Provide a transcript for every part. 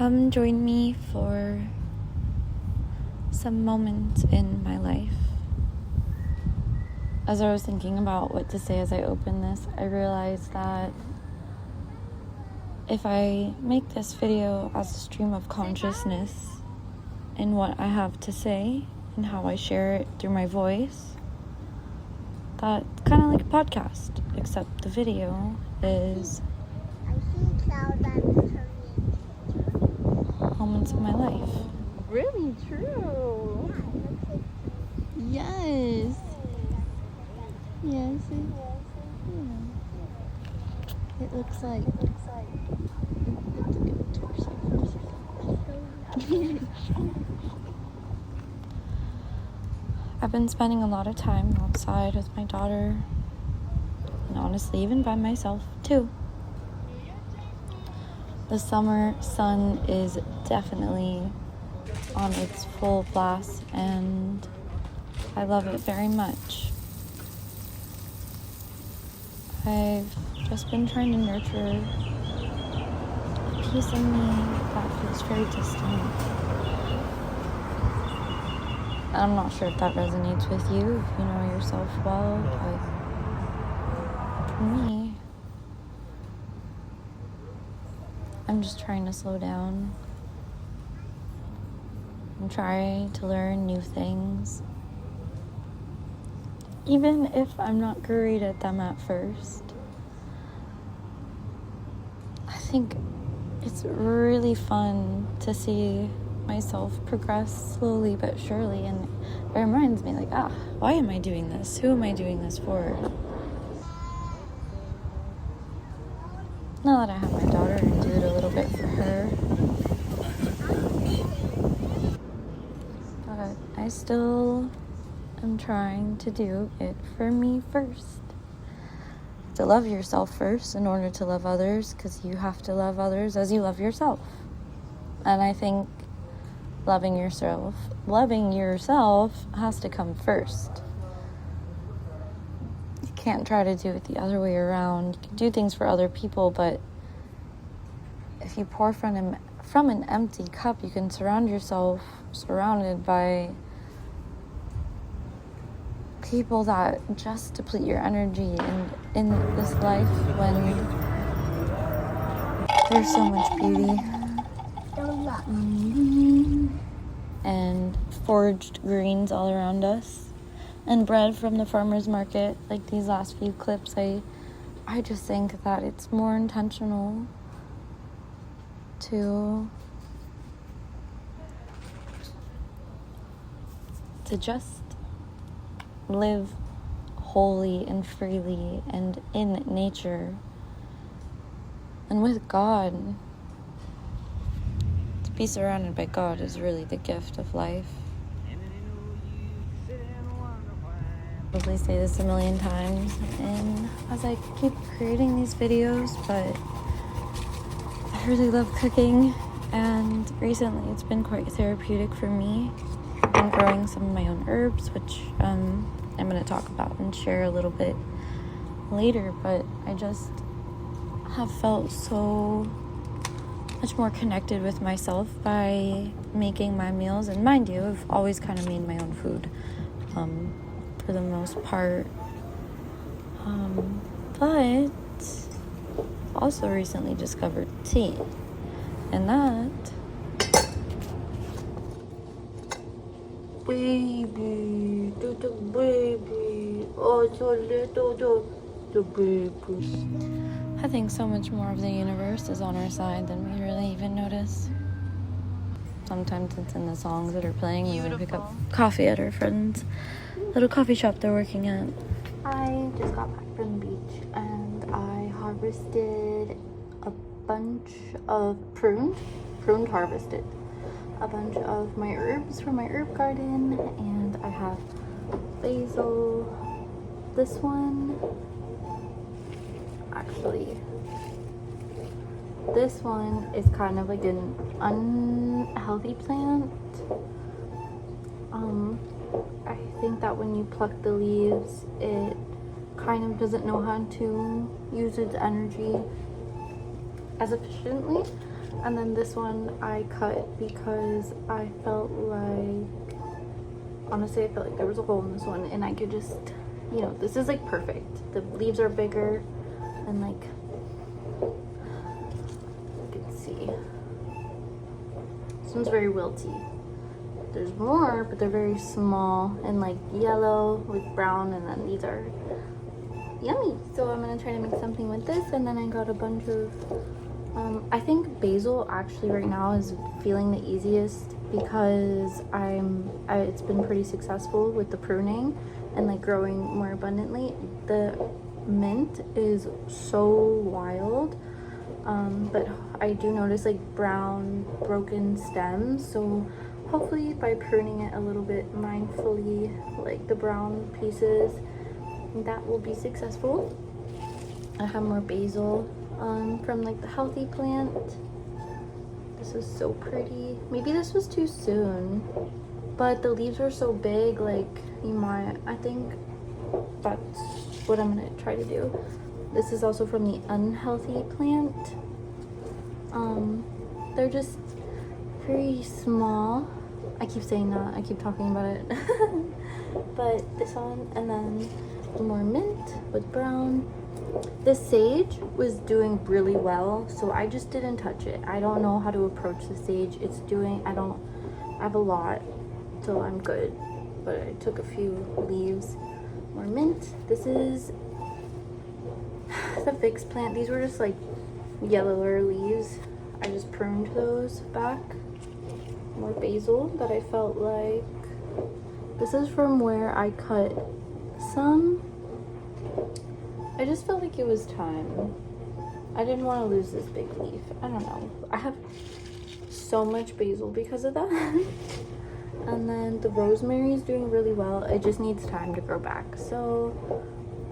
come join me for some moments in my life. As I was thinking about what to say as I open this, I realized that if I make this video as a stream of consciousness in what I have to say and how I share it through my voice, that's kind of like a podcast, except the video is moments of my life. Really true. Yes. Yes. It looks like. I've been spending a lot of time outside with my daughter, and honestly, even by myself too. The summer sun is definitely on its full blast, and I love it very much. I've just been trying to nurture a piece of me that feels very distant. I'm not sure if that resonates with you, if you know yourself well, but for me, I'm just trying to slow down. I'm trying to learn new things, even if I'm not great at them at first. I think it's really fun to see myself progress slowly but surely, and it reminds me, why am I doing this? Who am I doing this for? Now that I have my daughter, and do it a little bit for her, but I still am trying to do it for me first. To love yourself first in order to love others, because you have to love others as you love yourself. And I think loving yourself has to come first. You can't try to do it the other way around. You can do things for other people, but if you pour from an empty cup, you can surround yourself surrounded by people that just deplete your energy. And in this life, when there's so much beauty and foraged greens all around us, and bread from the farmer's market, like these last few clips, I just think that it's more intentional to just live wholly and freely and in nature and with God. To be surrounded by God is really the gift of life. I'll probably say this a million times and as I keep creating these videos, but I really love cooking, and recently it's been quite therapeutic for me. I've been growing some of my own herbs, which I'm going to talk about and share a little bit later, but I just have felt so much more connected with myself by making my meals. And mind you, I've always kind of made my own food for the most part, but also recently discovered tea, and that baby, the baby, oh so little, the baby. I think so much more of the universe is on our side than we really even notice. Sometimes it's in the songs that are playing. We want to pick up coffee at our friend's little coffee shop they're working at. I just got back from the beach and I harvested a bunch of pruned harvested a bunch of my herbs from my herb garden, and I have basil. This one, actually, this one is kind of like an unhealthy plant. I think that when you pluck the leaves, it kind of doesn't know how to use its energy as efficiently. And then this one I cut because I felt like, honestly, I felt like there was a hole in this one and I could just, you know, this is like perfect. The leaves are bigger and like, you can see. This one's very wilty. There's more, but they're very small and like yellow with brown, and then these are yummy. So I'm gonna try to make something with this, and then I got a bunch of I think basil actually right now is feeling the easiest because it's been pretty successful with the pruning and like growing more abundantly. The mint is so wild, but I do notice like brown broken stems, so hopefully by pruning it a little bit mindfully, like the brown pieces, that will be successful. I have more basil from like the healthy plant. This is so pretty. Maybe this was too soon, but the leaves are so big, like I think that's what I'm gonna try to do. This is also from the unhealthy plant. They're just very small. I keep saying that, I keep talking about it. But this one, and then more mint with brown. The sage was doing really well, so I just didn't touch it. I don't know how to approach the sage. I have a lot, so I'm good. But I took a few leaves. More mint. This is the fixed plant. These were just like yellower leaves. I just pruned those back. More basil that I felt like. This is from where I cut some. I just felt like it was time. I didn't want to lose this big leaf. I don't know. I have so much basil because of that. And then the rosemary is doing really well. It just needs time to grow back. So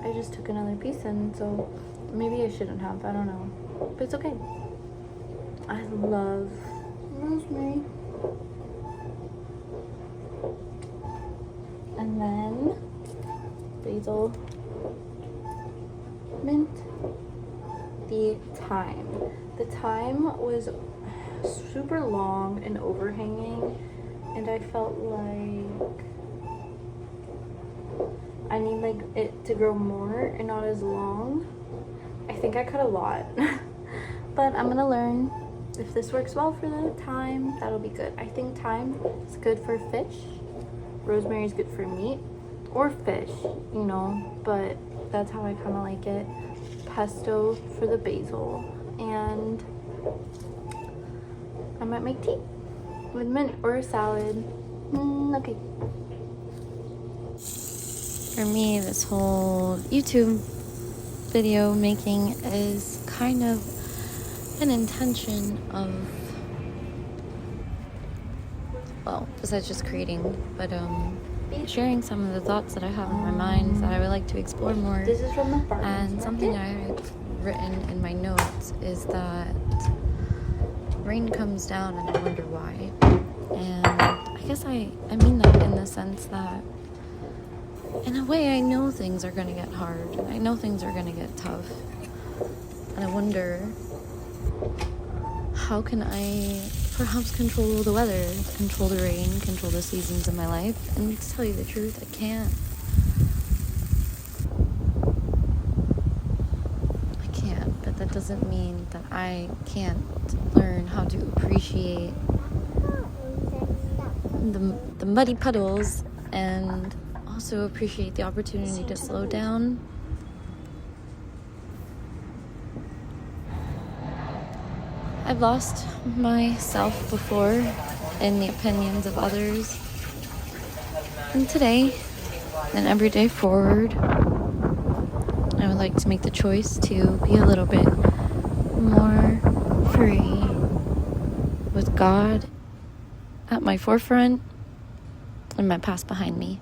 I just took another piece, and so maybe I shouldn't have. I don't know. But it's okay. I love rosemary. And then basil, mint, the thyme. The thyme was super long and overhanging, and I felt like I need like it to grow more and not as long. I think I cut a lot. But I'm gonna learn. If this works well for the thyme, that'll be good. I think thyme is good for fish. Rosemary is good for meat or fish, you know, but that's how I kind of like it. Pesto for the basil, and I might make tea with mint or a salad. Okay. For me, this whole YouTube video making is kind of an intention of, well, besides just creating, but sharing some of the thoughts that I have in my mind that I would like to explore more. This is from the farmer's And something market. I've written in my notes is that rain comes down and I wonder why. And I guess I mean that in the sense that in a way I know things are going to get hard. I know things are going to get tough. And I wonder, how can I perhaps control the weather, control the rain, control the seasons of my life? And to tell you the truth, I can't. But that doesn't mean that I can't learn how to appreciate the muddy puddles and also appreciate the opportunity to slow down. I've lost myself before in the opinions of others. And today, and every day forward, I would like to make the choice to be a little bit more free, with God at my forefront and my past behind me.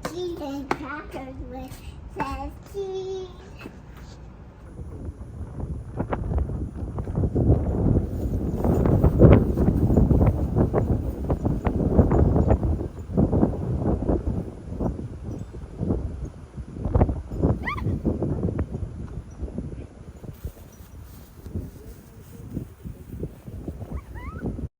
Cheese and crackers with says cheese.